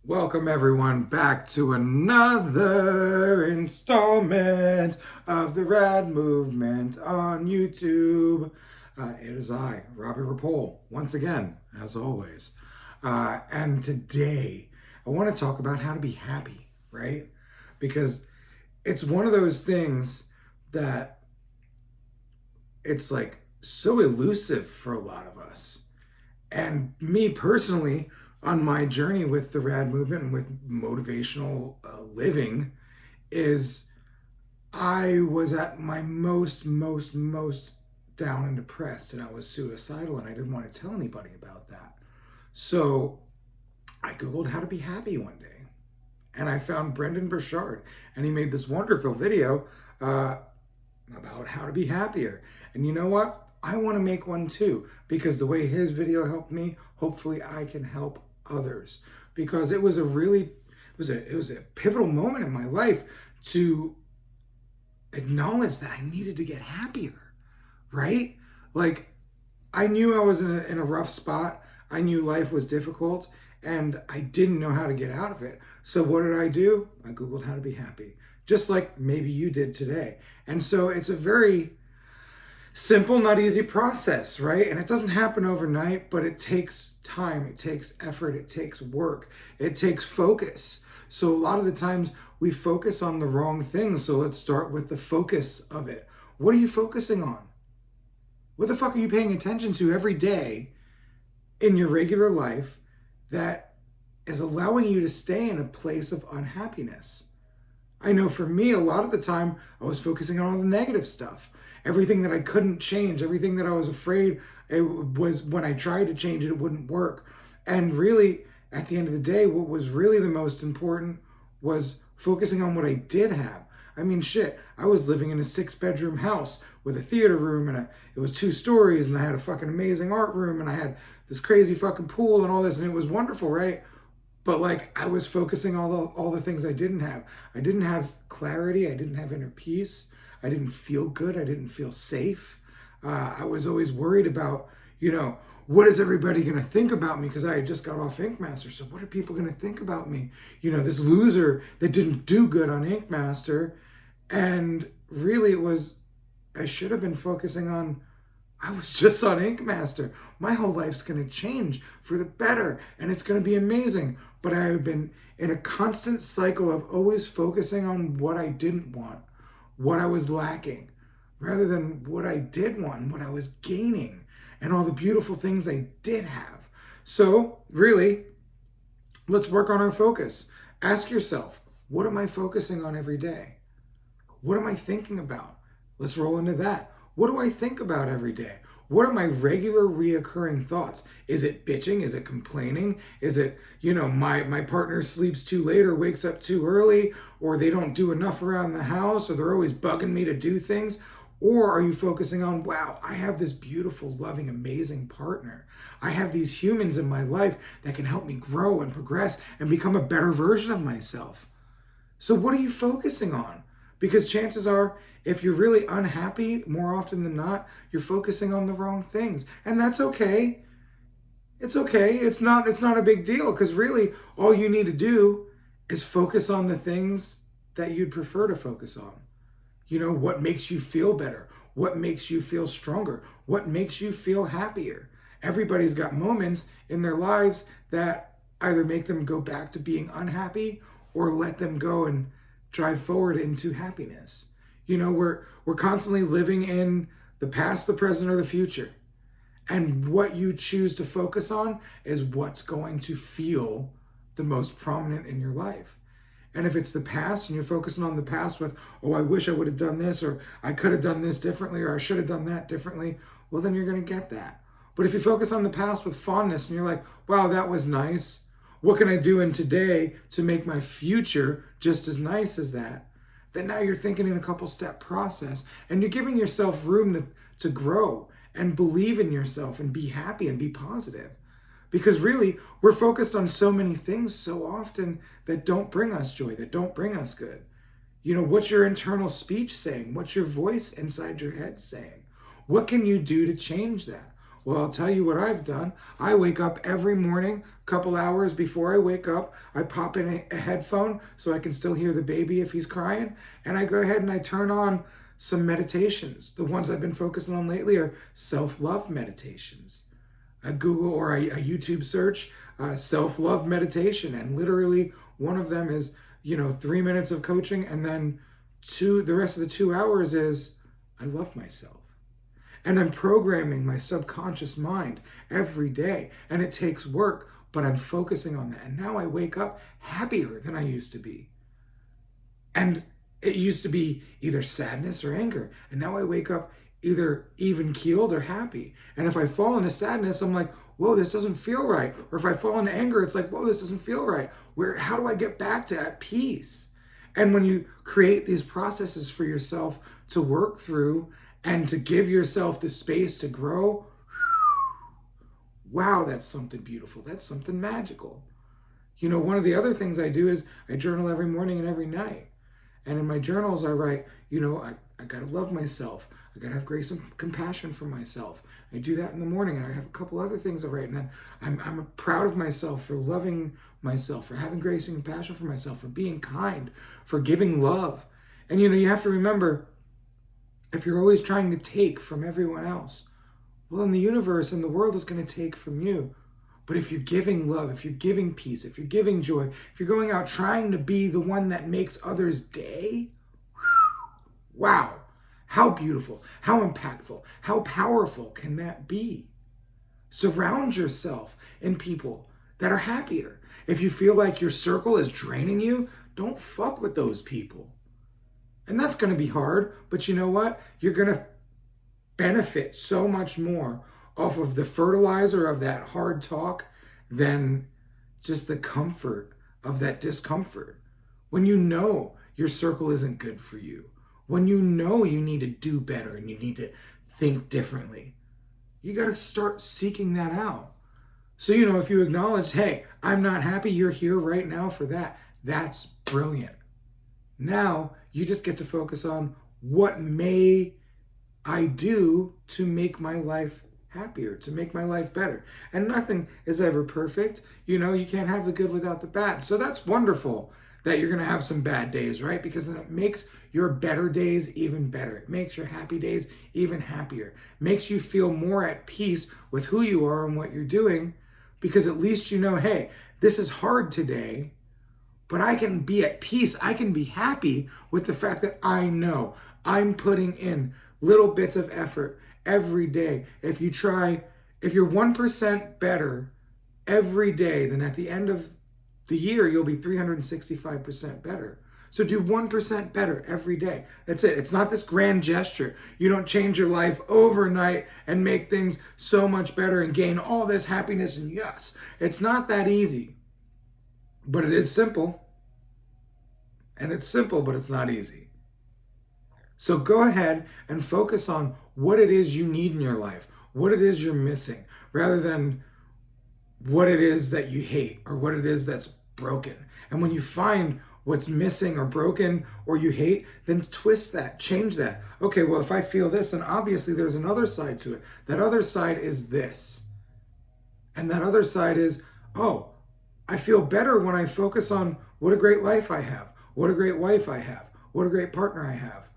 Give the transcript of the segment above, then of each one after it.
Welcome everyone back to another installment of the Rad Movement on YouTube. It is I, Robbie once again, as always. And today, I want to talk about how to be happy, right? Because it's one of those things that it's like so elusive for a lot of us. And me personally, on my journey with the Rad Movement and with motivational living, is I was at my most down and depressed, and I was suicidal, and I didn't want to tell anybody about that. So I Googled how to be happy one day, and I found Brendan Burchard, and he made this wonderful video about how to be happier. And you know what? I want to make one too, because the way his video helped me, hopefully I can help others. Because it was a pivotal moment in my life to acknowledge that I needed to get happier, right? Like, I knew I was in a rough spot. I knew life was difficult, and I didn't know how to get out of it. So what did I do? I Googled how to be happy, just like maybe you did today. And so it's a very simple, not easy process, right? And it doesn't happen overnight, but it takes time, it takes effort, it takes work, it takes focus. So a lot of the times we focus on the wrong things. So let's start with the focus of it. What are you focusing on? What the fuck are you paying attention to every day in your regular life that is allowing you to stay in a place of unhappiness? I know for me, a lot of the time, I was focusing on all the negative stuff. Everything that I couldn't change, everything that I was afraid it was when I tried to change it, it wouldn't work. And really, at the end of the day, what was really the most important was focusing on what I did have. I mean, shit, I was living in a 6-bedroom house with a theater room, and it was 2 stories, and I had a fucking amazing art room, and I had this crazy fucking pool and all this, and it was wonderful, right? But like, I was focusing on all the things I didn't have. I didn't have clarity. I didn't have inner peace. I didn't feel good. I didn't feel safe. I was always worried about, what is everybody going to think about me? Because I had just got off Ink Master. So what are people going to think about me? This loser that didn't do good on Ink Master. And really I should have been focusing on, I was just on Ink Master. My whole life's going to change for the better, and it's going to be amazing. But I have been in a constant cycle of always focusing on what I didn't want, what I was lacking, rather than what I did want and what I was gaining and all the beautiful things I did have. So really, let's work on our focus. Ask yourself, what am I focusing on every day? What am I thinking about? Let's roll into that. What do I think about every day? What are my regular reoccurring thoughts? Is it bitching? Is it complaining? Is it, my partner sleeps too late or wakes up too early, or they don't do enough around the house, or they're always bugging me to do things? Or are you focusing on, wow, I have this beautiful, loving, amazing partner. I have these humans in my life that can help me grow and progress and become a better version of myself. So what are you focusing on? Because chances are, if you're really unhappy, more often than not, you're focusing on the wrong things. And that's okay. It's okay. It's not a big deal, because really all you need to do is focus on the things that you'd prefer to focus on. What makes you feel better? What makes you feel stronger? What makes you feel happier? Everybody's got moments in their lives that either make them go back to being unhappy or let them go and drive forward into happiness. We're constantly living in the past, the present, or the future. And what you choose to focus on is what's going to feel the most prominent in your life. And if it's the past and you're focusing on the past with, oh, I wish I would have done this, or I could have done this differently, or I should have done that differently, well, then you're going to get that. But if you focus on the past with fondness and you're like, wow, that was nice. What can I do in today to make my future just as nice as that? Then now you're thinking in a couple-step process, and you're giving yourself room to grow and believe in yourself and be happy and be positive. Because really, we're focused on so many things so often that don't bring us joy, that don't bring us good. What's your internal speech saying? What's your voice inside your head saying? What can you do to change that? Well, I'll tell you what I've done. I wake up every morning, couple hours before I wake up, I pop in a headphone so I can still hear the baby if he's crying, and I go ahead and I turn on some meditations. The ones I've been focusing on lately are self-love meditations. A Google or a YouTube search, self-love meditation, and literally one of them is 3 minutes of coaching, and then the rest of the 2 hours is I love myself. And I'm programming my subconscious mind every day, and it takes work, but I'm focusing on that. And now I wake up happier than I used to be. And it used to be either sadness or anger, and now I wake up either even keeled or happy. And if I fall into sadness, I'm like, whoa, this doesn't feel right. Or if I fall into anger, it's like, whoa, this doesn't feel right. How do I get back to at peace? And when you create these processes for yourself to work through and to give yourself the space to grow, wow, that's something beautiful. That's something magical. One of the other things I do is I journal every morning and every night. And in my journals, I write, I got to love myself. I got to have grace and compassion for myself. I do that in the morning, and I have a couple other things I write. And then I'm proud of myself for loving myself, for having grace and compassion for myself, for being kind, for giving love. And you have to remember, if you're always trying to take from everyone else, well, then the universe and the world is going to take from you. But if you're giving love, if you're giving peace, if you're giving joy, if you're going out trying to be the one that makes others' day, wow, how beautiful, how impactful, how powerful can that be? Surround yourself in people that are happier. If you feel like your circle is draining you, don't fuck with those people. And that's going to be hard, but you know what? You're going to benefit so much more off of the fertilizer of that hard talk than just the comfort of that discomfort. When you know your circle isn't good for you, when you know you need to do better and you need to think differently, you got to start seeking that out. So, if you acknowledge, hey, I'm not happy, you're here right now for that, that's brilliant. Now you just get to focus on what may I do to make my life happier, to make my life better. And nothing is ever perfect. You can't have the good without the bad. So that's wonderful that you're going to have some bad days, right? Because then it makes your better days even better. It makes your happy days even happier. It makes you feel more at peace with who you are and what you're doing, because at least hey, this is hard today, but I can be at peace. I can be happy with the fact that I know I'm putting in little bits of effort every day. If you're 1% better every day, then at the end of the year, you'll be 365% better. So do 1% better every day. That's it. It's not this grand gesture. You don't change your life overnight and make things so much better and gain all this happiness and yes. It's not that easy. But it is simple. And it's simple, but it's not easy. So go ahead and focus on what it is you need in your life, what it is you're missing, rather than what it is that you hate or what it is that's broken. And when you find what's missing or broken or you hate, then twist that, change that. Okay, well, if I feel this, then obviously there's another side to it. That other side is this. And that other side is, oh, I feel better when I focus on what a great life I have, what a great wife I have, what a great partner I have.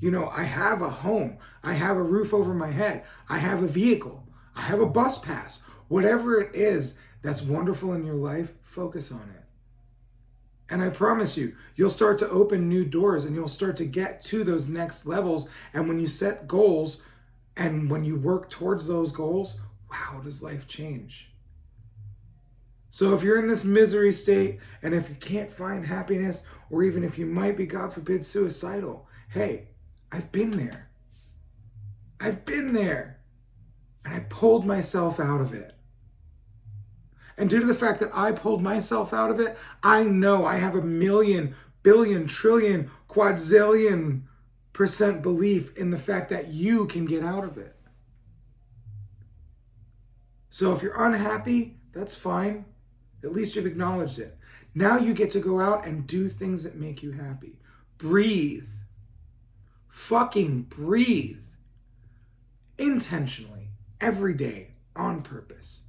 I have a home. I have a roof over my head. I have a vehicle. I have a bus pass. Whatever it is that's wonderful in your life, focus on it. And I promise you, you'll start to open new doors and you'll start to get to those next levels. And when you set goals and when you work towards those goals, wow, does life change? So if you're in this misery state and if you can't find happiness, or even if you might be, God forbid, suicidal, hey, I've been there. I've been there. And I pulled myself out of it. And due to the fact that I pulled myself out of it, I know I have a million, billion, trillion, quadzillion% belief in the fact that you can get out of it. So if you're unhappy, that's fine. At least you've acknowledged it. Now you get to go out and do things that make you happy. Breathe. Fucking breathe. Intentionally. Every day. On purpose.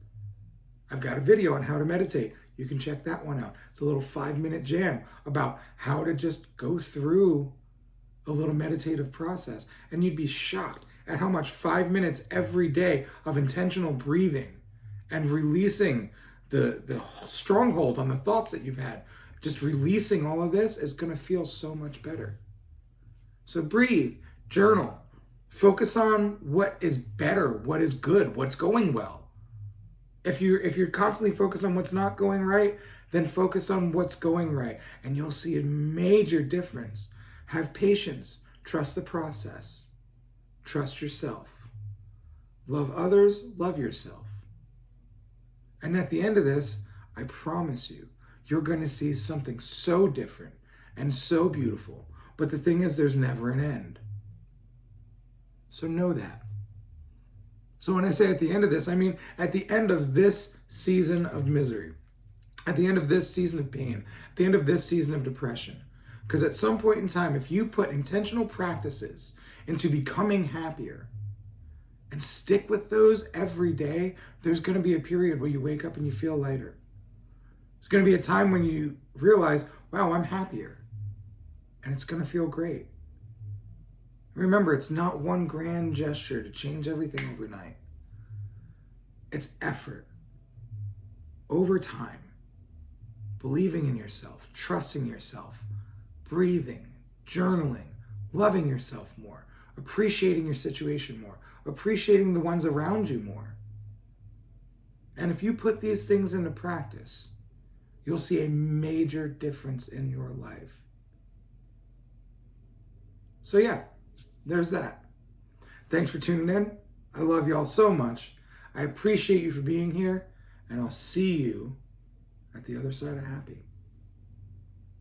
I've got a video on how to meditate. You can check that one out. It's a little 5-minute jam about how to just go through a little meditative process. And you'd be shocked at how much 5 minutes every day of intentional breathing and releasing the stronghold on the thoughts that you've had, just releasing all of this is going to feel so much better. So breathe, journal, focus on what is better, what is good, what's going well. If you're constantly focused on what's not going right, then focus on what's going right, and you'll see a major difference. Have patience, trust the process, trust yourself, love others, love yourself. And at the end of this, I promise you, you're going to see something so different and so beautiful. But the thing is, there's never an end. So know that. So when I say at the end of this, I mean at the end of this season of misery, at the end of this season of pain, at the end of this season of depression. Because at some point in time, if you put intentional practices into becoming happier and stick with those every day, there's going to be a period where you wake up and you feel lighter. There's going to be a time when you realize, wow, I'm happier. And it's going to feel great. Remember, it's not one grand gesture to change everything overnight. It's effort. Over time. Believing in yourself, trusting yourself, breathing, journaling, loving yourself more, appreciating your situation more, appreciating the ones around you more. And if you put these things into practice, you'll see a major difference in your life. So yeah, there's that. Thanks for tuning in. I love y'all so much. I appreciate you for being here, and I'll see you at the other side of happy.